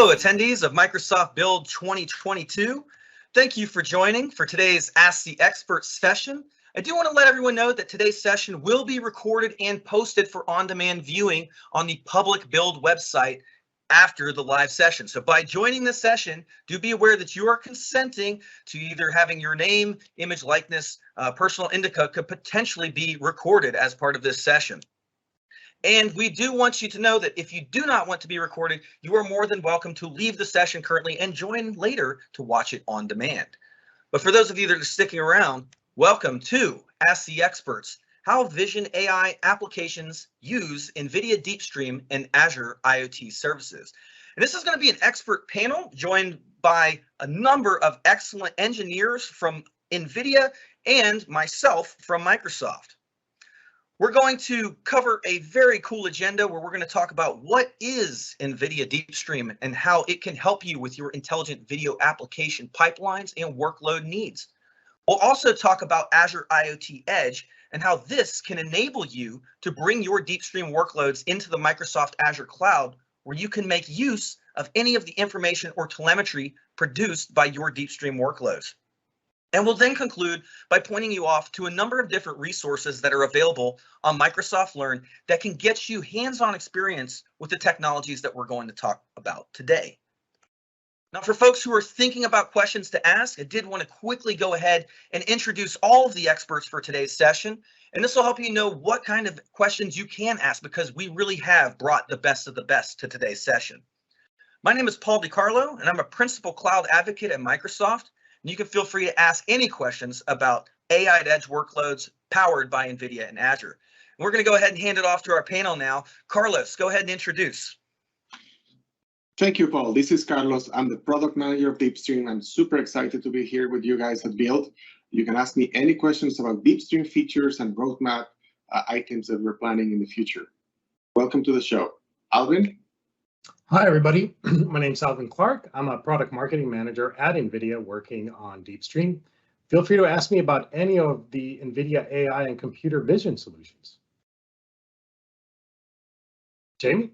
Hello, attendees of Microsoft Build 2022. Thank you for joining for today's Ask the Expert session. I do want to let everyone know that today's session will be recorded and posted for on-demand viewing on the public Build website after the live session. So by joining this session, do be aware that you are consenting to either having your name, image, likeness, personal indica could potentially be recorded as part of this session. And we do want you to know that if you do not want to be recorded, you are more than welcome to leave the session currently and join later to watch it on demand. But for those of you that are sticking around, welcome to Ask the Experts, how Vision AI applications use NVIDIA DeepStream and Azure IoT Services. And this is going to be an expert panel joined by a number of excellent engineers from NVIDIA and myself from Microsoft. We're going to cover a very cool agenda where we're going to talk about what is NVIDIA DeepStream and how it can help you with your intelligent video application pipelines and workload needs. We'll also talk about Azure IoT Edge and how this can enable you to bring your DeepStream workloads into the Microsoft Azure cloud, where you can make use of any of the information or telemetry produced by your DeepStream workloads. And we'll then conclude by pointing you off to a number of different resources that are available on Microsoft Learn that can get you hands-on experience with the technologies that we're going to talk about today. Now, for folks who are thinking about questions to ask, I did want to quickly go ahead and introduce all of the experts for today's session. And this will help you know what kind of questions you can ask, because we really have brought the best of the best to today's session. My name is Paul DiCarlo, and I'm a principal cloud advocate at Microsoft. You can feel free to ask any questions about AI at Edge workloads powered by NVIDIA and Azure. And we're going to go ahead and hand it off to our panel now. Carlos, go ahead and introduce. Thank you, Paul. This is Carlos. I'm the product manager of DeepStream. I'm super excited to be here with you guys at Build. You can ask me any questions about DeepStream features and roadmap items that we're planning in the future. Welcome to the show. Alvin? Hi, everybody. My name is Alvin Clark. I'm a product marketing manager at NVIDIA working on DeepStream. Feel free to ask me about any of the NVIDIA AI and computer vision solutions. Jamie?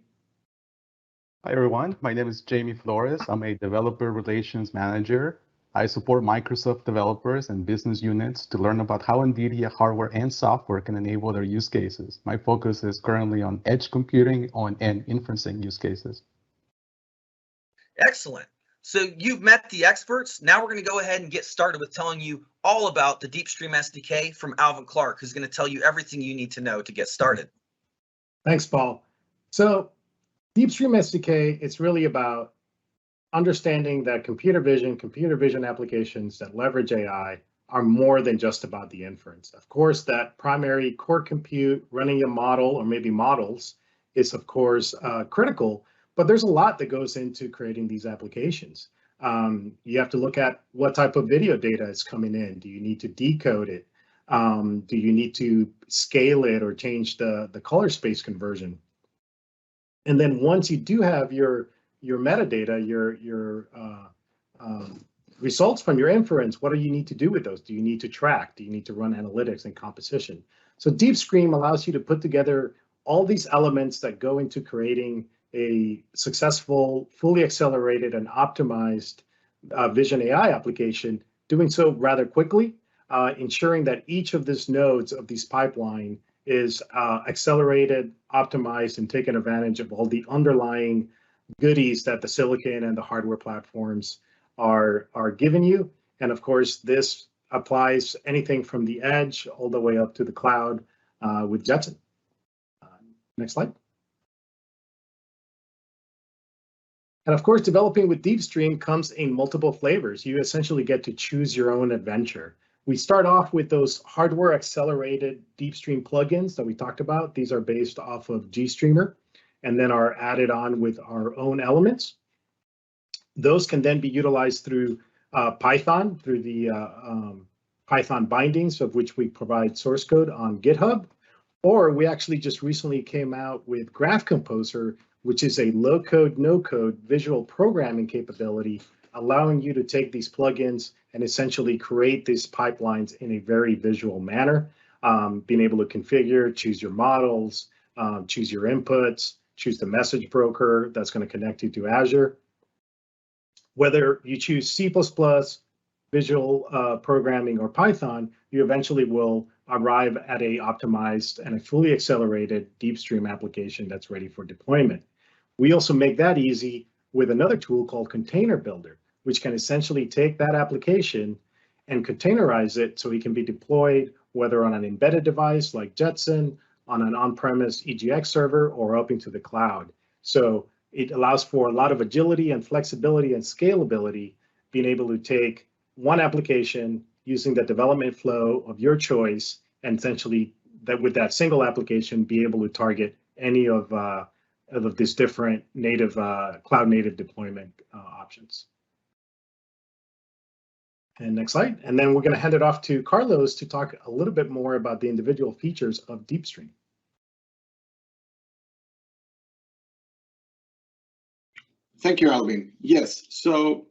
Hi, everyone. My name is Jamie Flores. I'm a developer relations manager. I support Microsoft developers and business units to learn about how NVIDIA hardware and software can enable their use cases. My focus is currently on edge computing and inferencing use cases. Excellent. So you've met the experts. Now we're going to go ahead and get started with telling you all about the DeepStream SDK from Alvin Clark, who's going to tell you everything you need to know to get started. Thanks, Paul. So DeepStream SDK, it's really about understanding that computer vision applications that leverage AI are more than just about the inference. Of course, that primary core compute, running a model or maybe models is, of course, critical. But there's a lot that goes into creating these applications. You have to look at what type of video data is coming in. Do you need to decode it? Do you need to scale it or change the color space conversion? And then once you do have your metadata, your results from your inference, what do you need to do with those? Do you need to track? Do you need to run analytics and composition? So DeepStream allows you to put together all these elements that go into creating a successful, fully accelerated and optimized Vision AI application, doing so rather quickly, ensuring that each of these nodes of this pipeline is accelerated, optimized, and taken advantage of all the underlying goodies that the silicon and the hardware platforms are giving you. And of course, this applies anything from the edge all the way up to the cloud with Jetson. Next slide. And of course, developing with DeepStream comes in multiple flavors. You essentially get to choose your own adventure. We start off with those hardware accelerated DeepStream plugins that we talked about. These are based off of GStreamer and then are added on with our own elements. Those can then be utilized through Python, through the Python bindings, of which we provide source code on GitHub. Or we actually just recently came out with Graph Composer, which is a low-code, no-code visual programming capability, allowing you to take these plugins and essentially create these pipelines in a very visual manner, being able to configure, choose your models, choose your inputs, choose the message broker that's going to connect you to Azure. Whether you choose C++, Visual Programming, or Python, you eventually will arrive at a optimized and a fully accelerated DeepStream application that's ready for deployment. We also make that easy with another tool called Container Builder, which can essentially take that application and containerize it so it can be deployed whether on an embedded device like Jetson, on an on-premise EGX server, or up into the cloud. So it allows for a lot of agility and flexibility and scalability, being able to take one application using the development flow of your choice, and essentially that with that single application be able to target any of these different native cloud native deployment options. And next slide. And then we're going to hand it off to Carlos to talk a little bit more about the individual features of DeepStream. Thank you, Alvin. Yes, so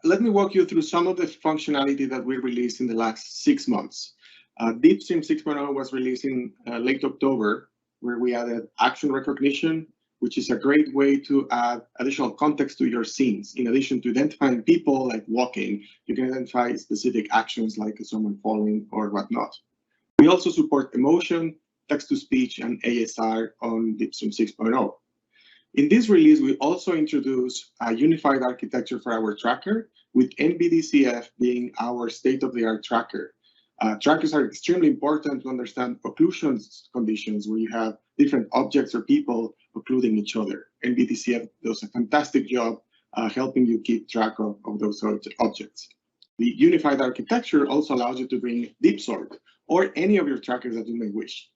let me walk you through some of the functionality that we released in the last 6 months. DeepStream 6.0 was released in late October, where we added action recognition, which is a great way to add additional context to your scenes. In addition to identifying people like walking, you can identify specific actions like someone falling or whatnot. We also support emotion, text-to-speech, and ASR on DeepStream 6.0. In this release, we also introduced a unified architecture for our tracker, with NVDCF being our state-of-the-art tracker. Trackers are extremely important to understand occlusion conditions where you have different objects or people occluding each other. NVDCF does a fantastic job helping you keep track of those objects. The unified architecture also allows you to bring DeepSort or any of your trackers that you may wish.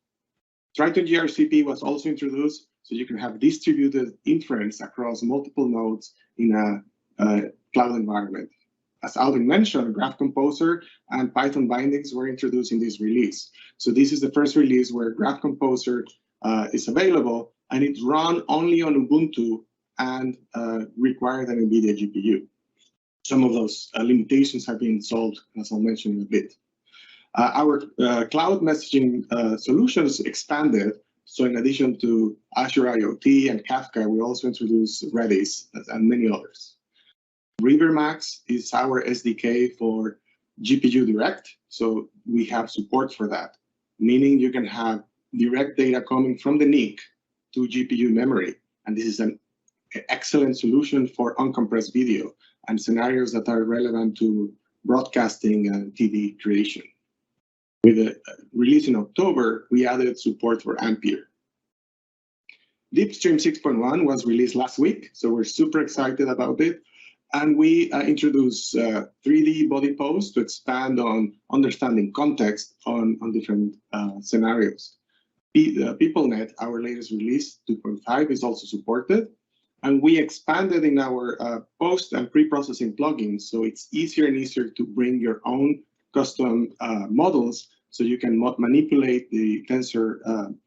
Triton GRCP was also introduced, so you can have distributed inference across multiple nodes in a cloud environment. As Alvin mentioned, Graph Composer and Python bindings were introduced in this release. So this is the first release where Graph Composer is available, and it's run only on Ubuntu and required an NVIDIA GPU. Some of those limitations have been solved, as I'll mention in a bit. Our cloud messaging solutions expanded. So in addition to Azure IoT and Kafka, we also introduced Redis and many others. RiverMax is our SDK for GPU Direct. So we have support for that, meaning you can have direct data coming from the NIC to GPU memory. And this is an excellent solution for uncompressed video and scenarios that are relevant to broadcasting and TV creation. With the release in October, we added support for Ampere. DeepStream 6.1 was released last week, so we're super excited about it. And we introduced 3D body pose to expand on understanding context on different scenarios. PeopleNet, our latest release, 2.5, is also supported. And we expanded in our post and pre-processing plugins, so it's easier and easier to bring your own custom models so you can manipulate the tensor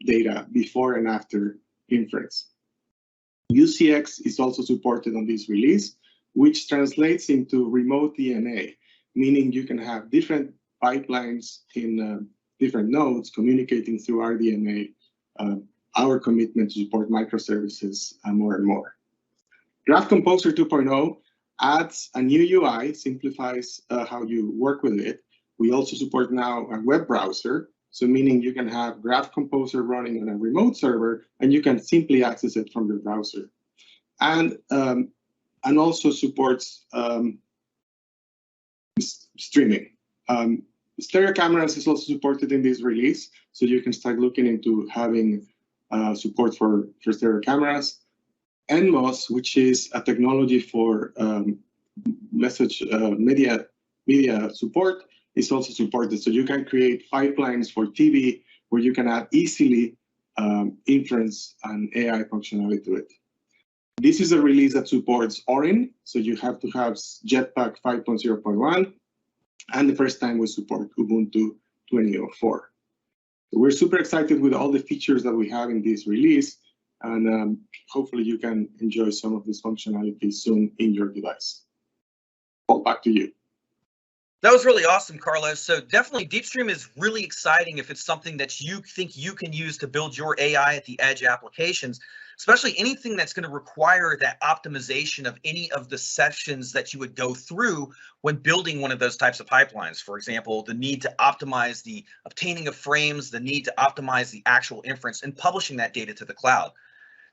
data before and after inference. UCX is also supported on this release, which translates into remote DNA, meaning you can have different pipelines in different nodes communicating through RDMA, our commitment to support microservices more and more. Graph Composer 2.0 adds a new UI, simplifies how you work with it. We also support now a web browser, so meaning you can have Graph Composer running on a remote server, and you can simply access it from your browser. And also supports streaming. Stereo cameras is also supported in this release, so you can start looking into having support for stereo cameras. NMOS, which is a technology for media support, is also supported. So you can create pipelines for TV where you can add easily inference and AI functionality to it. This is a release that supports Oren, so you have to have Jetpack 5.0.1, and the first time we support Ubuntu 20.04. So we're super excited with all the features that we have in this release, and hopefully you can enjoy some of this functionality soon in your device. Paul, back to you. That was really awesome, Carlos. So definitely DeepStream is really exciting if it's something that you think you can use to build your AI at the edge applications, especially anything that's going to require that optimization of any of the sessions that you would go through when building one of those types of pipelines. For example, the need to optimize the obtaining of frames, the need to optimize the actual inference and publishing that data to the cloud.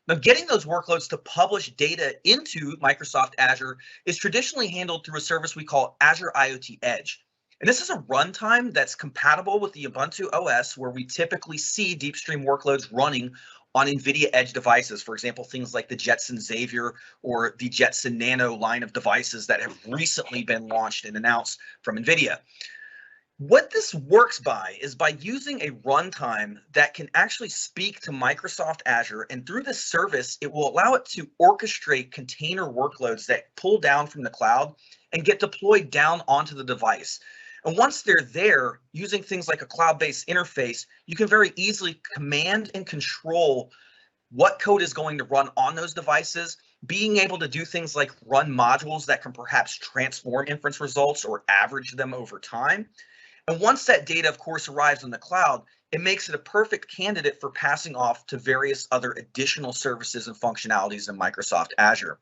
Now, getting those workloads to publish data into Microsoft Azure is traditionally handled through a service we call Azure IoT Edge. And this is a runtime that's compatible with the Ubuntu OS, where we typically see DeepStream workloads running on NVIDIA Edge devices. For example, things like the Jetson Xavier or the Jetson Nano line of devices that have recently been launched and announced from NVIDIA. What this works by is by using a runtime that can actually speak to Microsoft Azure, and through this service, it will allow it to orchestrate container workloads that pull down from the cloud and get deployed down onto the device. And once they're there, using things like a cloud-based interface, you can very easily command and control what code is going to run on those devices, being able to do things like run modules that can perhaps transform inference results or average them over time. And once that data, of course, arrives in the cloud, it makes it a perfect candidate for passing off to various other additional services and functionalities in Microsoft Azure.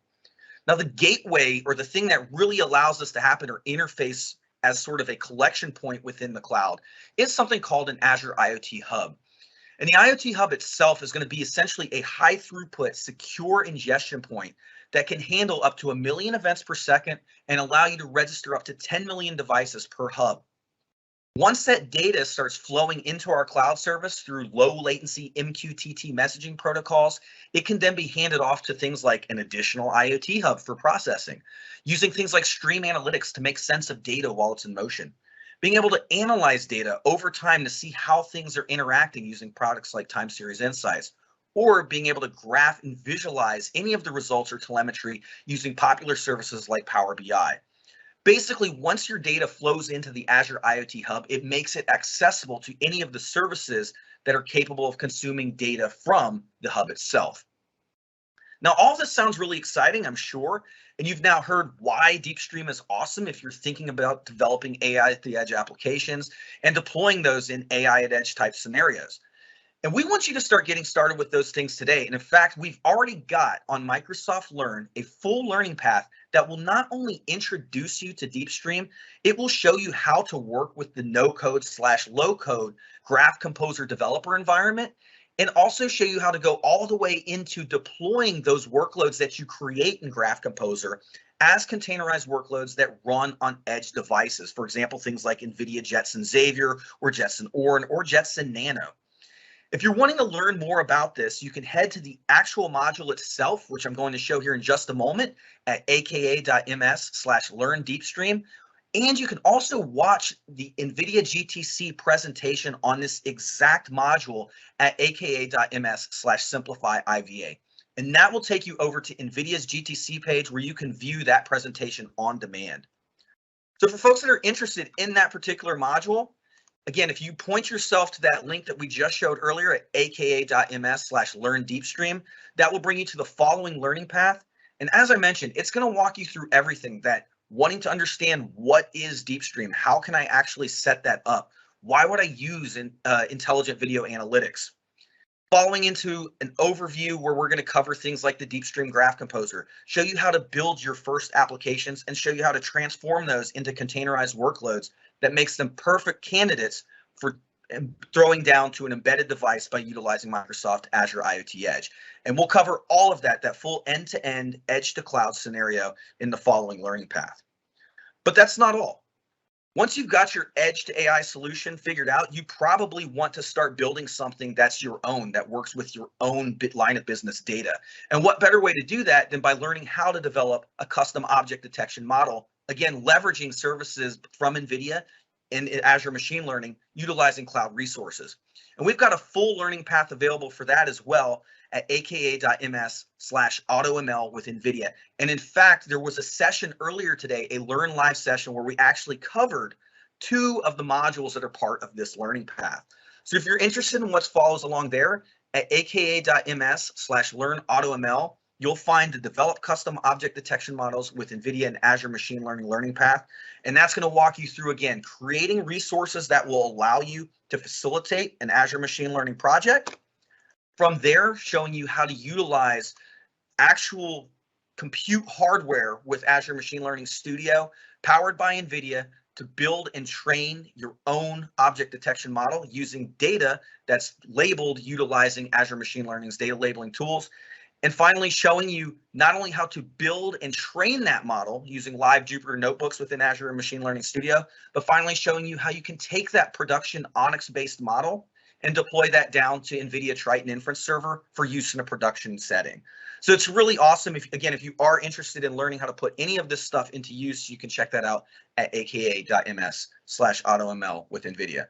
Now, the gateway, or the thing that really allows this to happen or interface as sort of a collection point within the cloud, is something called an Azure IoT Hub. And the IoT Hub itself is going to be essentially a high throughput, secure ingestion point that can handle up to 1 million events per second and allow you to register up to 10 million devices per hub. Once that data starts flowing into our cloud service through low latency MQTT messaging protocols, it can then be handed off to things like an additional IoT hub for processing, using things like stream analytics to make sense of data while it's in motion, being able to analyze data over time to see how things are interacting using products like time series insights, or being able to graph and visualize any of the results or telemetry using popular services like Power BI. Basically, once your data flows into the Azure IoT Hub, it makes it accessible to any of the services that are capable of consuming data from the hub itself. Now, all this sounds really exciting, I'm sure, and you've now heard why DeepStream is awesome if you're thinking about developing AI at the edge applications and deploying those in AI at edge type scenarios. And we want you to start getting started with those things today. And in fact, we've already got on Microsoft Learn a full learning path that will not only introduce you to DeepStream, it will show you how to work with the no-code/low-code Graph Composer developer environment, and also show you how to go all the way into deploying those workloads that you create in Graph Composer as containerized workloads that run on edge devices. For example, things like NVIDIA Jetson Xavier or Jetson Oren or Jetson Nano. If you're wanting to learn more about this, you can head to the actual module itself, which I'm going to show here in just a moment at aka.ms/learnDeepStream. And you can also watch the NVIDIA GTC presentation on this exact module at aka.ms/SimplifyIVA. And that will take you over to NVIDIA's GTC page where you can view that presentation on demand. So for folks that are interested in that particular module, again, if you point yourself to that link that we just showed earlier at aka.ms/learnDeepStream, that will bring you to the following learning path. And as I mentioned, it's going to walk you through everything that wanting to understand what is DeepStream, how can I actually set that up? Why would I use intelligent video analytics? Following into an overview where we're going to cover things like the DeepStream Graph Composer, show you how to build your first applications and show you how to transform those into containerized workloads that makes them perfect candidates for throwing down to an embedded device by utilizing Microsoft Azure IoT Edge. And we'll cover all of that full end-to-end edge-to-cloud scenario in the following learning path. But that's not all. Once you've got your edge to AI solution figured out, you probably want to start building something that's your own, that works with your own line of business data. And what better way to do that than by learning how to develop a custom object detection model, again, leveraging services from NVIDIA in Azure Machine Learning, utilizing cloud resources. And we've got a full learning path available for that as well at aka.ms/AutoML with NVIDIA. And in fact, there was a session earlier today, a Learn Live session, where we actually covered 2 of the modules that are part of this learning path. So if you're interested in what follows along there, at aka.ms/LearnAutoML, you'll find the develop custom object detection models with NVIDIA and Azure machine learning path. And that's going to walk you through, again, creating resources that will allow you to facilitate an Azure machine learning project. From there, showing you how to utilize actual compute hardware with Azure Machine Learning Studio, powered by NVIDIA, to build and train your own object detection model using data that's labeled utilizing Azure Machine Learning's data labeling tools. And finally, showing you not only how to build and train that model using live Jupyter notebooks within Azure Machine Learning Studio, but finally showing you how you can take that production Onyx-based model and deploy that down to NVIDIA Triton Inference Server for use in a production setting. So it's really awesome. If you are interested in learning how to put any of this stuff into use, you can check that out at aka.ms/automl with NVIDIA.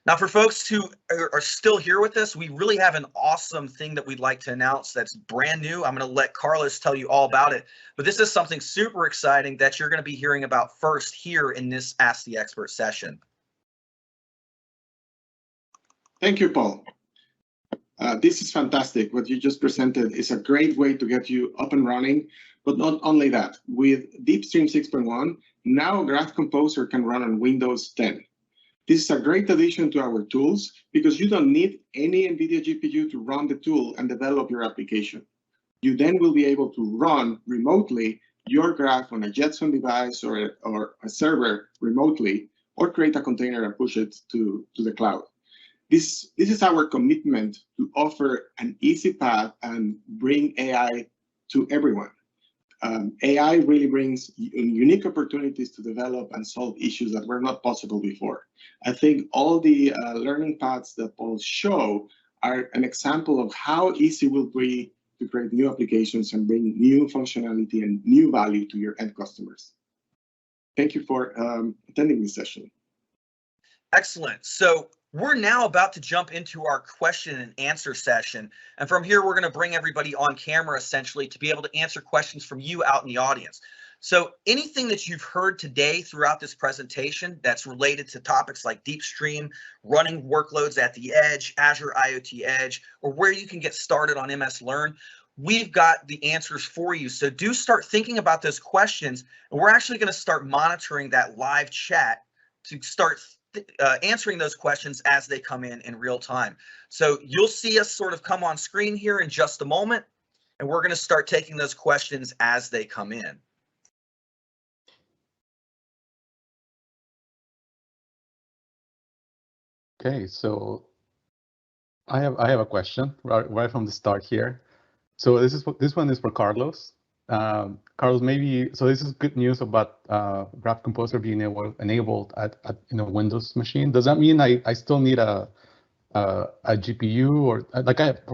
Now, for folks who are still here with us, we really have an awesome thing that we'd like to announce that's brand new. I'm going to let Carlos tell you all about it, but this is something super exciting that you're going to be hearing about first here in this Ask the Expert session. Thank you, Paul. This is fantastic. What you just presented is a great way to get you up and running, but not only that. With DeepStream 6.1, now Graph Composer can run on Windows 10. This is a great addition to our tools because you don't need any NVIDIA GPU to run the tool and develop your application. You then will be able to run remotely your graph on a Jetson device or a server remotely, or create a container and push it to the cloud. This is our commitment to offer an easy path and bring AI to everyone. AI really brings unique opportunities to develop and solve issues that were not possible before. I think all the learning paths that Paul show are an example of how easy it will be to create new applications and bring new functionality and new value to your end customers. Thank you for attending this session. Excellent. So we're now about to jump into our question and answer session. And from here, we're going to bring everybody on camera, essentially, to be able to answer questions from you out in the audience. So anything that you've heard today throughout this presentation that's related to topics like DeepStream, running workloads at the edge, Azure IoT Edge, or where you can get started on MS Learn, we've got the answers for you. So do start thinking about those questions. And we're actually going to start monitoring that live chat to start answering those questions as they come in real time. So you'll see us sort of come on screen here in just a moment, and we're going to start taking those questions as they come in. Okay, so I have a question right from the start here. So this one is for Carlos. Carlos, so this is good news about Graph Composer being enabled at Windows machine. Does that mean I still need a GPU, or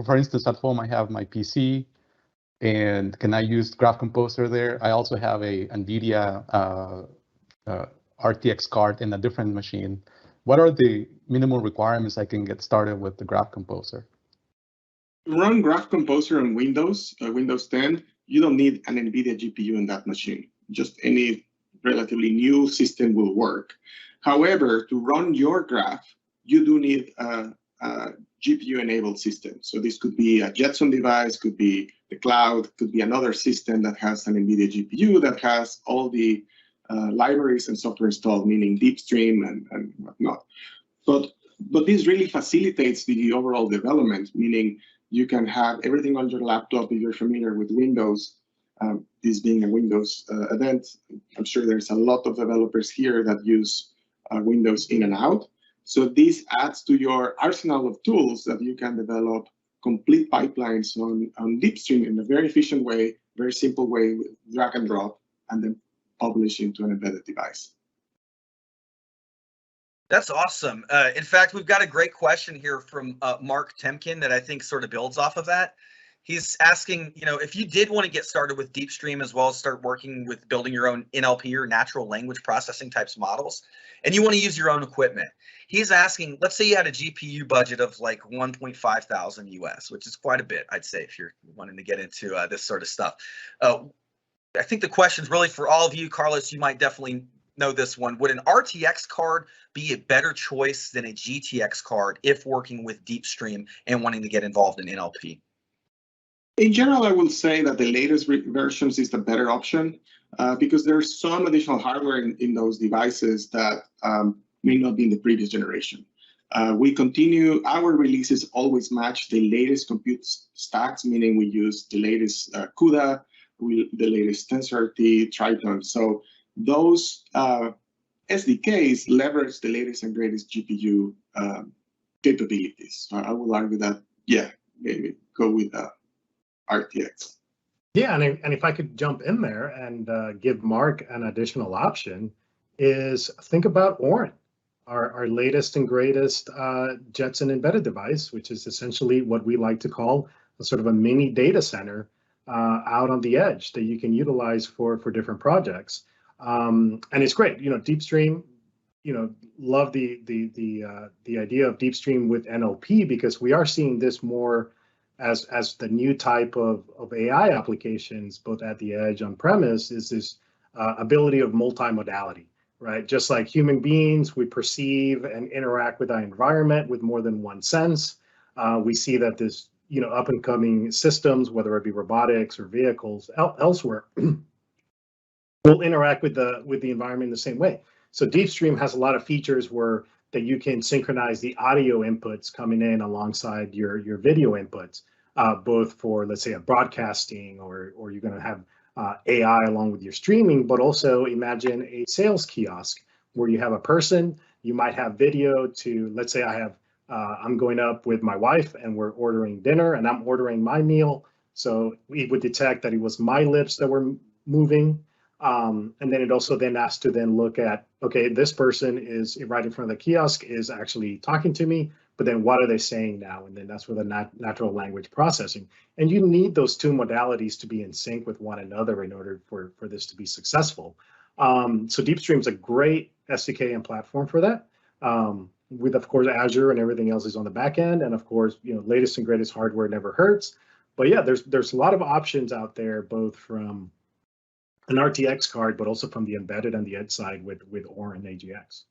for instance, at home I have my PC, and can I use Graph Composer there? I also have a NVIDIA RTX card in a different machine. What are the minimum requirements I can get started with the Graph Composer? To run Graph Composer on Windows 10, you don't need an NVIDIA GPU in that machine. Just any relatively new system will work. However, to run your graph, you do need a GPU-enabled system. So this could be a Jetson device, could be the cloud, could be another system that has an NVIDIA GPU that has all the libraries and software installed, meaning DeepStream and whatnot. But this really facilitates the overall development, meaning you can have everything on your laptop if you're familiar with Windows. This being a Windows event, I'm sure there's a lot of developers here that use Windows in and out. So this adds to your arsenal of tools that you can develop complete pipelines on DeepStream in a very efficient way, very simple way, with drag and drop, and then publish into an embedded device. That's awesome. In fact, we've got a great question here from Mark Temkin that I think sort of builds off of that. He's asking, if you did want to get started with DeepStream as well as start working with building your own NLP or natural language processing types models, and you want to use your own equipment, he's asking, let's say you had a GPU budget of like 1.5 thousand US, which is quite a bit, I'd say, if you're wanting to get into this sort of stuff. I think the question's really for all of you. Carlos, you might definitely know this one. Would an RTX card be a better choice than a GTX card if working with DeepStream and wanting to get involved in NLP? In general, I will say that the latest versions is the better option because there's some additional hardware in those devices that may not be in the previous generation. We continue, our releases always match the latest compute stacks, meaning we use the latest CUDA, the latest TensorRT, Triton. So those SDKs leverage the latest and greatest GPU capabilities. So I would argue that, yeah, maybe go with RTX. Yeah, and if I could jump in there and give Mark an additional option, is think about Oren, our latest and greatest Jetson embedded device, which is essentially what we like to call a sort of a mini data center out on the edge that you can utilize for different projects. And it's great, DeepStream, love the idea of DeepStream with NLP, because we are seeing this more as the new type of AI applications, both at the edge on premise, is this ability of multimodality, right? Just like human beings, we perceive and interact with our environment with more than one sense. We see that this, up and coming systems, whether it be robotics or vehicles elsewhere, will interact with the environment in the same way. So DeepStream has a lot of features that you can synchronize the audio inputs coming in alongside your video inputs, both for, let's say, a broadcasting, or you're going to have AI along with your streaming, but also imagine a sales kiosk where you have a person, you might have video to, let's say I'm going up with my wife and we're ordering dinner and I'm ordering my meal. So we would detect that it was my lips that were moving. And then it also then has to then look at, okay, this person is right in front of the kiosk is actually talking to me, but then what are they saying now? And then that's where the natural language processing. And you need those two modalities to be in sync with one another in order for this to be successful. So DeepStream is a great SDK and platform for that. With, of course, Azure and everything else is on the back end. And of course, latest and greatest hardware never hurts. But yeah, there's a lot of options out there, both from an RTX card, but also from the embedded and the edge side with Oren AGX.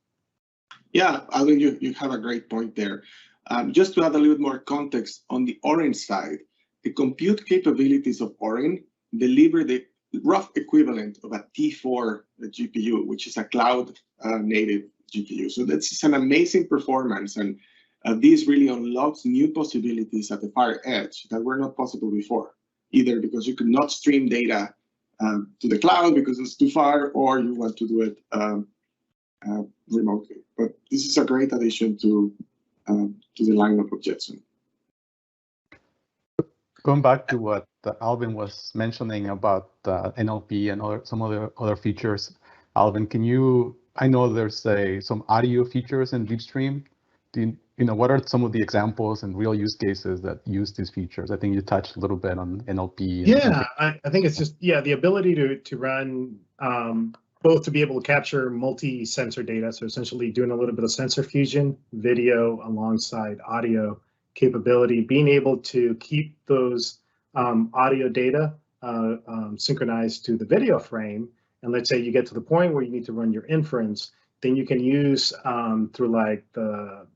Yeah, I think you have a great point there. Just to add a little bit more context on the Oren side, the compute capabilities of Oren deliver the rough equivalent of a T4 GPU, which is a cloud native GPU. So that's an amazing performance, and this really unlocks new possibilities at the far edge that were not possible before, either because you could not stream data to the cloud because it's too far, or you want to do it remotely. But this is a great addition to the lineup of Jetson. Going back to what Alvin was mentioning about NLP and some other features, Alvin, I know there's some audio features in DeepStream. What are some of the examples and real use cases that use these features? I think you touched a little bit on NLP. Yeah, I think it's just, the ability to run, both to be able to capture multi-sensor data. So essentially doing a little bit of sensor fusion, video alongside audio capability, being able to keep those audio data synchronized to the video frame. And let's say you get to the point where you need to run your inference, then you can use through like the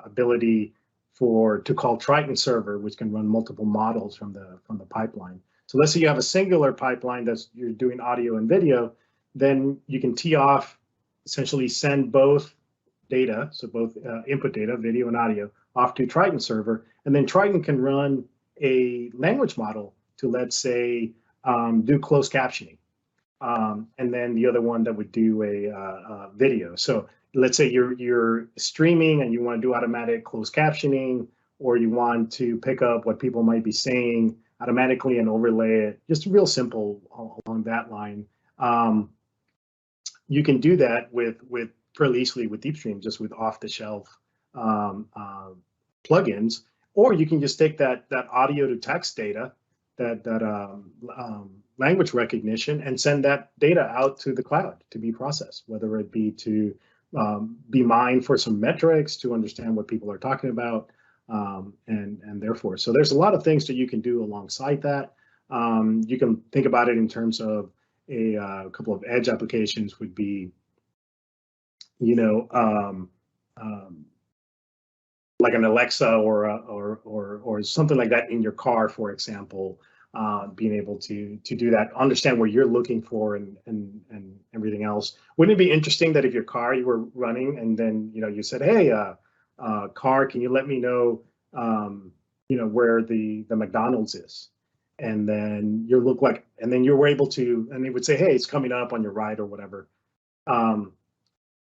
ability to call Triton server, which can run multiple models from the pipeline. So let's say you have a singular pipeline you're doing audio and video, then you can tee off, essentially send both data, so both input data, video and audio, off to Triton server, and then Triton can run a language model to, let's say, do closed captioning. And then the other one that would do a video. So let's say you're streaming and you want to do automatic closed captioning, or you want to pick up what people might be saying automatically and overlay it, just real simple along that line. You can do that with fairly easily with DeepStream, just with off-the-shelf plugins, or you can just take that audio to text data, that language recognition, and send that data out to the cloud to be processed, whether it be to be mined for some metrics to understand what people are talking about, and therefore. So there's a lot of things that you can do alongside that. You can think about it in terms of a couple of edge applications would be, like an Alexa or something like that in your car, for example, being able to do that, understand what you're looking for and everything else. Wouldn't it be interesting that if your car you were running and then you said, hey, car, can you let me know where the McDonald's is? And then you were able to, and they would say, hey, it's coming up on your right or whatever. And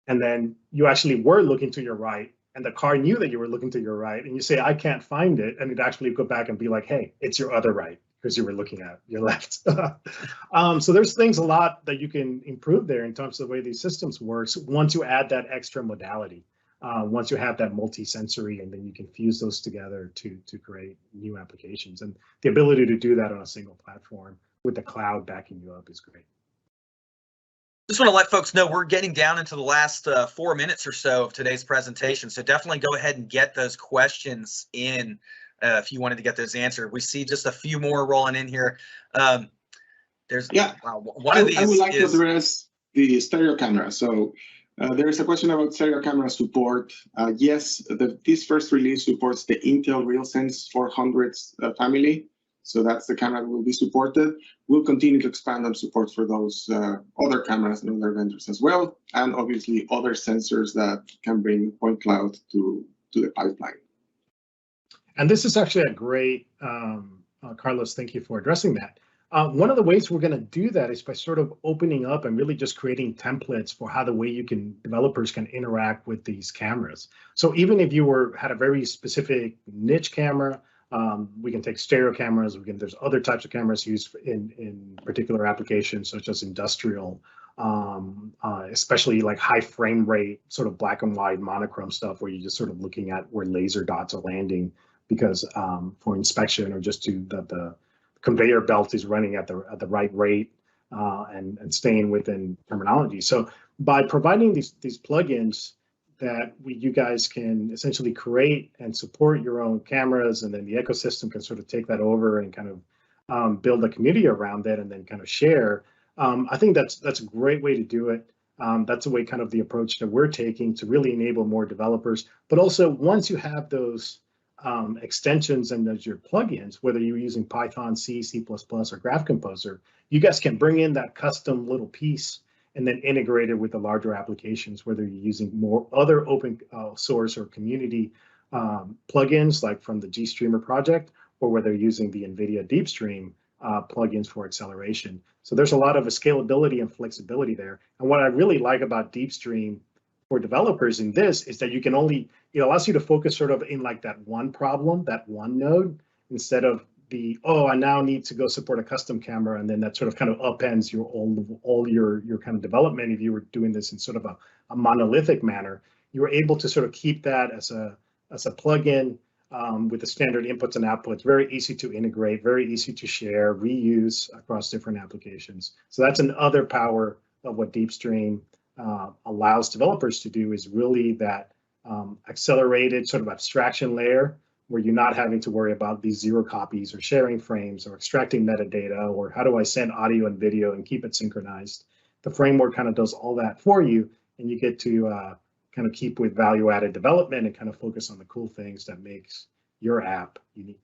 then you actually were looking to your right, and the car knew that you were looking to your right, and you say, I can't find it, and it actually go back and be like, hey, it's your other right, because you were looking at your left. So there's things a lot that you can improve there in terms of the way these systems work once you add that extra modality. Once you have that multi-sensory, and then you can fuse those together to create new applications. And the ability to do that on a single platform with the cloud backing you up is great. Just want to let folks know we're getting down into the last 4 minutes or so of today's presentation. So definitely go ahead and get those questions in if you wanted to get those answered. We see just a few more rolling in here. There's one of these. I would like to address the stereo camera. So there is a question about stereo camera support. Yes, this first release supports the Intel RealSense 400 family. So that's the camera that will be supported. We'll continue to expand on support for those other cameras and other vendors as well, and obviously other sensors that can bring point cloud to the pipeline. And this is actually a great, Carlos, thank you for addressing that. One of the ways we're going to do that is by sort of opening up and really just creating templates for how developers can interact with these cameras. So even if you had a very specific niche camera, we can take stereo cameras. There's other types of cameras used in particular applications, such as industrial, especially like high frame rate, sort of black and white monochrome stuff, where you're just sort of looking at where laser dots are landing, because for inspection or just that the conveyor belt is running at the right rate and staying within terminology. So by providing these plugins that you guys can essentially create and support your own cameras, and then the ecosystem can sort of take that over and kind of build a community around it and then kind of share. I think that's a great way to do it. That's the way kind of the approach that we're taking to really enable more developers. But also once you have those extensions and those your plugins, whether you're using Python, C, C++, or Graph Composer, you guys can bring in that custom little piece and then integrate it with the larger applications, whether you're using more other open source or community plugins like from the GStreamer project, or whether you're using the NVIDIA DeepStream plugins for acceleration. So there's a lot of scalability and flexibility there. And what I really like about DeepStream for developers in this is that you can only, it allows you to focus sort of in like that one problem, that one node, instead of I now need to go support a custom camera, and then that sort of kind of upends your all your kind of development. If you were doing this in sort of a monolithic manner, you were able to sort of keep that as a plugin with the standard inputs and outputs, very easy to integrate, very easy to share, reuse across different applications. So that's another power of what DeepStream allows developers to do, is really that accelerated sort of abstraction layer, where you're not having to worry about these zero copies or sharing frames or extracting metadata, or how do I send audio and video and keep it synchronized. The framework kind of does all that for you, and you get to kind of keep with value-added development and kind of focus on the cool things that makes your app unique.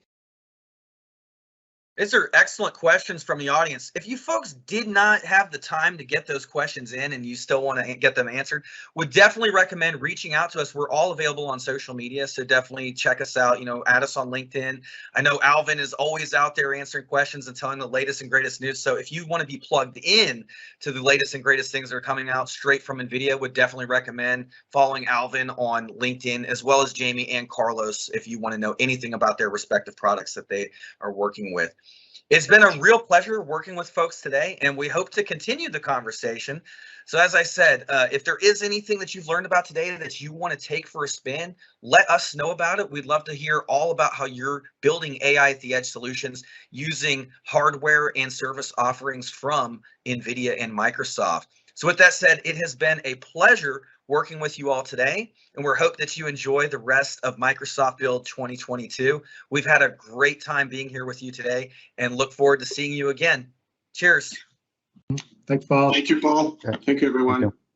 These are excellent questions from the audience. If you folks did not have the time to get those questions in and you still want to get them answered, would definitely recommend reaching out to us. We're all available on social media, so definitely check us out, add us on LinkedIn. I know Alvin is always out there answering questions and telling the latest and greatest news. So if you want to be plugged in to the latest and greatest things that are coming out straight from NVIDIA, would definitely recommend following Alvin on LinkedIn, as well as Jamie and Carlos, if you want to know anything about their respective products that they are working with. It's been a real pleasure working with folks today, and we hope to continue the conversation. So as I said, if there is anything that you've learned about today that you want to take for a spin, let us know about it. We'd love to hear all about how you're building AI at the edge solutions using hardware and service offerings from NVIDIA and Microsoft. So with that said, it has been a pleasure working with you all today, and we hope that you enjoy the rest of Microsoft Build 2022. We've had a great time being here with you today, and look forward to seeing you again. Cheers. Thanks, Paul. Thank you, Paul. Thank you, everyone. Thank you.